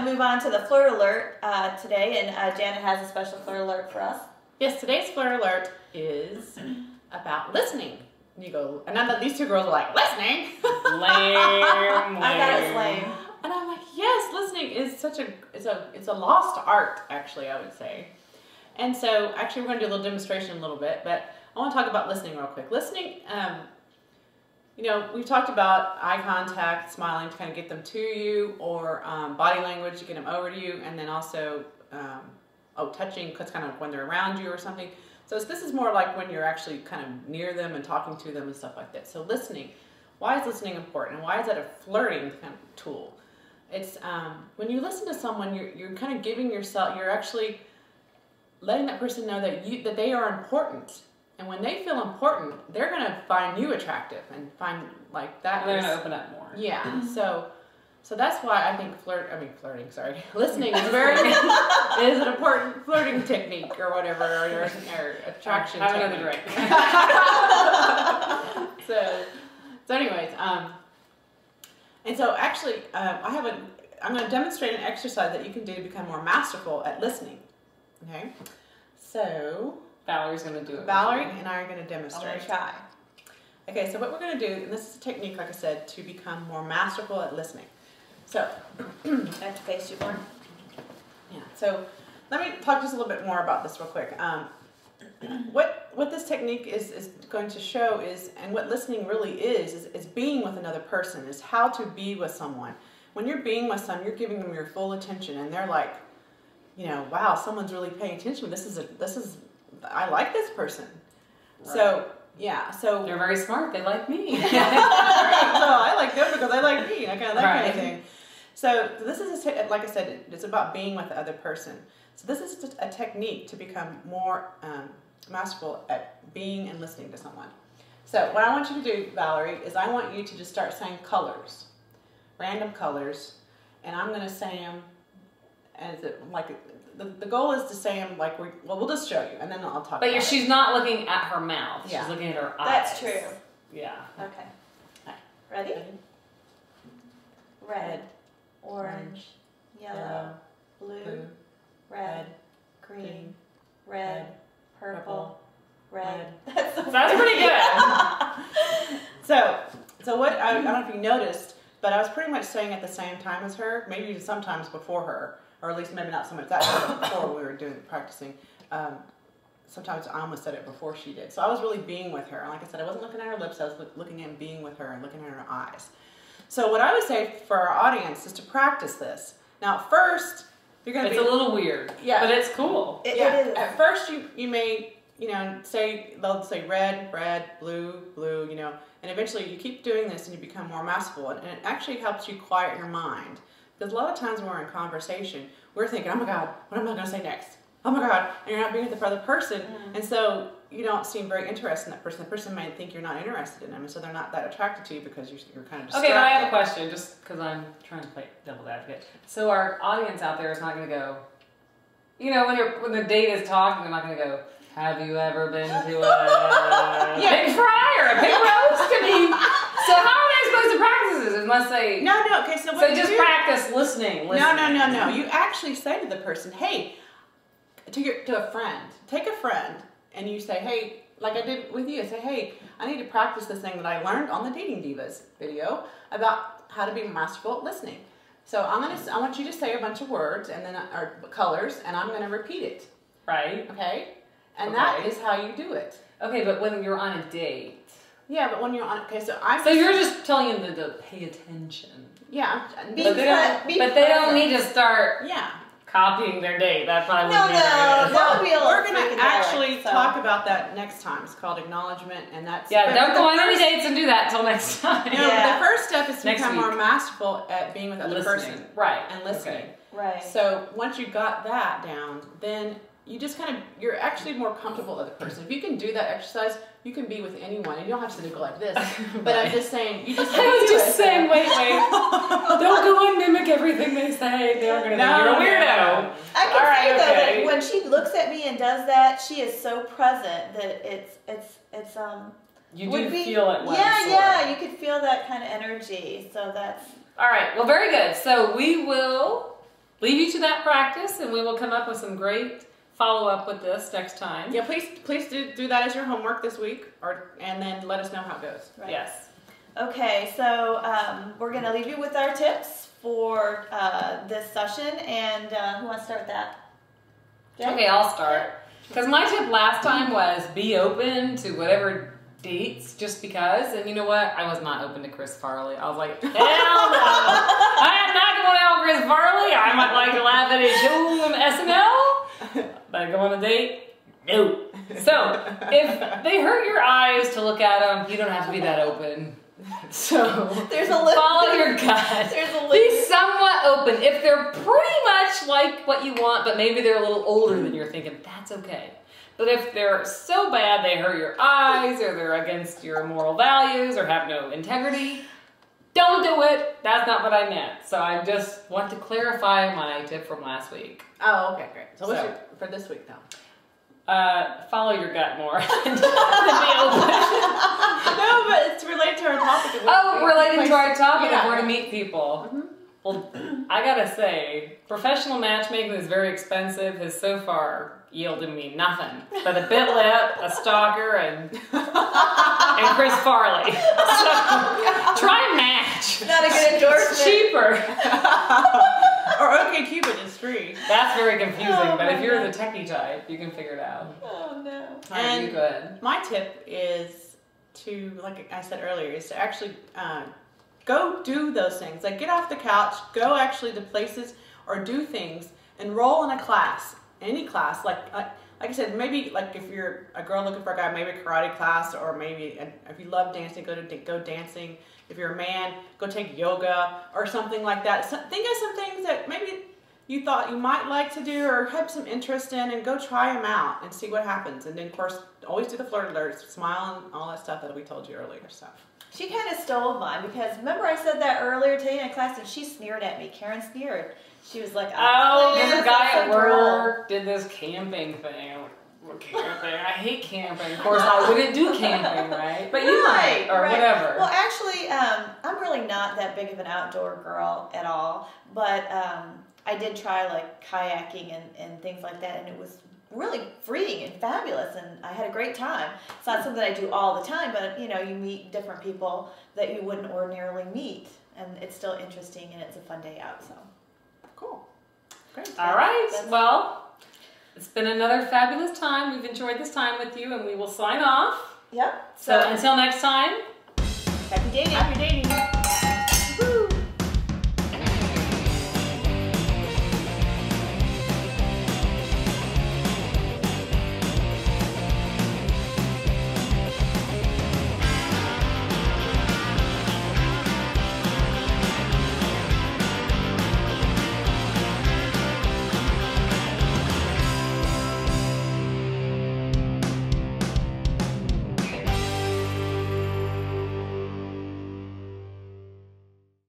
to move on to the Flirt Alert today, and Janet has a special Flirt Alert for us. Yes, today's Flirt Alert is about listening. You go, and then these two girls are like, listening? Lame. I thought it was lame. And I'm like, yes, listening is such it's a lost art, actually, I would say. And so, actually, we're going to do a little demonstration in a little bit, but I want to talk about listening real quick. Listening, you know, we've talked about eye contact, smiling to kind of get them to you, or body language to get them over to you, and then also, touching, because kind of when they're around you or something. So this is more like when you're actually kind of near them and talking to them and stuff like that. So listening, why is listening important, and why is that a flirting kind of tool? It's when you listen to someone, you're kind of giving yourself, you're actually letting that person know that they are important. And when they feel important, they're going to find you attractive and find like that. And they're going to open up more. Yeah. So that's why I think listening is is an important flirting technique or whatever, or attraction Have technique. another drink. So anyways, and so actually, I'm going to demonstrate an exercise that you can do to become more masterful at listening. Okay. So Valerie's going to do it. Valerie and I are going to demonstrate. I'm going to try. Okay, so what we're going to do, and this is a technique, like I said, to become more masterful at listening. So, I have to face you more. Yeah. So, let me talk just a little bit more about this real quick. What this technique is going to show is, and what listening really is being with another person, is how to be with someone. When you're being with someone, you're giving them your full attention, and they're like, you know, wow, someone's really paying attention. I like this person. Right. So, yeah, so they're very smart. They like me. So I like them because they like me. I kind of that kind of thing. So this is like I said, it's about being with the other person. So this is just a technique to become more masterful at being and listening to someone. So what I want you to do, Valerie, is I want you to just start saying colors, random colors, and I'm going to say them as the goal is to say them like we'll just show you, and then I'll talk. But she's not looking at her mouth. Yeah. She's looking at her eyes. That's true. Yeah. Okay. Ready? Red, orange, yellow, blue, red, green, red, purple, red. That's pretty good. So what I don't know if you noticed, but I was pretty much saying at the same time as her, maybe sometimes before her. Or at least maybe not so much that before we were practicing. Sometimes I almost said it before she did. So I was really being with her. And like I said, I wasn't looking at her lips, I was looking and being with her and looking at her eyes. So what I would say for our audience is to practice this. Now at first, you're going to It's a little weird, but it's cool. It is. At first you may, they'll say red, blue, and eventually you keep doing this and you become more masterful. And it actually helps you quiet your mind. Because a lot of times when we're in conversation, we're thinking, oh my God, what am I going to say next? Oh my God, and you're not being with the other person, and so you don't seem very interested in that person. The person might think you're not interested in them, and so they're not that attracted to you because you're kind of distracted. Okay, but I have a question, just because I'm trying to play devil's advocate. So our audience out there is not going to go, when the date is talking, they're not going to go, have you ever been to a pig fry or a pig roast? I mean, so how are they supposed to practice this unless they... No, okay, so what just practice listening. No. You actually say to the person, hey, to a friend, take a friend, and you say, hey, like I did with you, say, hey, I need to practice this thing that I learned on the Dating Divas video about how to be masterful at listening. So I want you to say a bunch of words and then or colors, and I'm going to repeat it. Right. Okay? And that is how you do it. Okay, but when you're on a date. Yeah, but when you're on, okay, so you're just telling them to pay attention. Yeah. But they don't need to start copying their date. That probably wouldn't be very good. That would be a little We're going to actually talk about that next time. It's called acknowledgement, and that's... Yeah, don't go on any dates and do that until next time. No, but the first step is to become more masterful at being with the other person. Right. And listening. Okay. Right. So once you got that down, then you just you're actually more comfortable with the other person. If you can do that exercise, you can be with anyone, and you don't have to go like this. But I'm just saying, you just. I was just saying, wait. Don't go and mimic everything they say. They're gonna think you're a weirdo. I can say though that when she looks at me and does that, she is so present that it's. You do feel it. Yeah, you could feel that kind of energy. So that's. All right. Well, very good. So we will leave you to that practice, and we will come up with some great follow-up with this next time. Yeah, please do that as your homework this week, and then let us know how it goes. Right. Yes. Okay, so we're going to leave you with our tips for this session, and who wants to start with that? Jen? Okay, I'll start. Because my tip last time was be open to whatever dates just because, and you know what? I was not open to Chris Farley. I was like, hell no! I am not going out with Chris Farley. I might like to laugh at his show on SNL, but I go on a date? No. So, if they hurt your eyes to look at them, you don't have to be that open. So, there's a limit. Follow your gut. There's a limit. Be somewhat open. If they're pretty much like what you want, but maybe they're a little older than you're thinking, that's okay. But if they're so bad they hurt your eyes, or they're against your moral values, or have no integrity, don't do it. That's not what I meant. So I just want to clarify my tip from last week. Oh, okay, great. So what's your, for this week now? Follow your gut more. No, but it's related to our topic. Related to our topic Yeah. of where to meet people. Mm-hmm. Well, I gotta say, professional matchmaking is very expensive, has so far yielded me nothing but a bit lip, a stalker, and Chris Farley. So, try Match. Not a good endorsement. It's cheaper. Or OkCupid is free. That's very confusing, but if you're the techie type, you can figure it out. Oh no. All right, you go ahead. My tip is to, like I said earlier, is to actually go do those things. Like get off the couch, go actually to places or do things, enroll in a class, any class. Like I said, maybe like if you're a girl looking for a guy, maybe a karate class, or maybe if you love dancing, go dancing. If you're a man, go take yoga or something like that. So think of some things that maybe you thought you might like to do or have some interest in, and go try them out and see what happens. And then of course, always do the flirt alerts, smile, and all that stuff that we told you earlier. So. She kind of stole mine because remember I said that earlier today in class and she sneered at me. Karen sneered. She was like, "Oh, please, this guy that's at a girl." work did this camping thing." I'm like, "What camping? I hate camping." Of course, I wouldn't do camping, right? But you might, or whatever. Well, actually, I'm really not that big of an outdoor girl at all, but I did try like kayaking and things like that, and it was really freeing and fabulous, and I had a great time. It's not something I do all the time, but you know, you meet different people that you wouldn't ordinarily meet, and it's still interesting, and it's a fun day out. So Cool. Great. All right. Well, it's been another fabulous time. We've enjoyed this time with you, and we will sign off. Yep. So until next time, happy dating. Happy dating.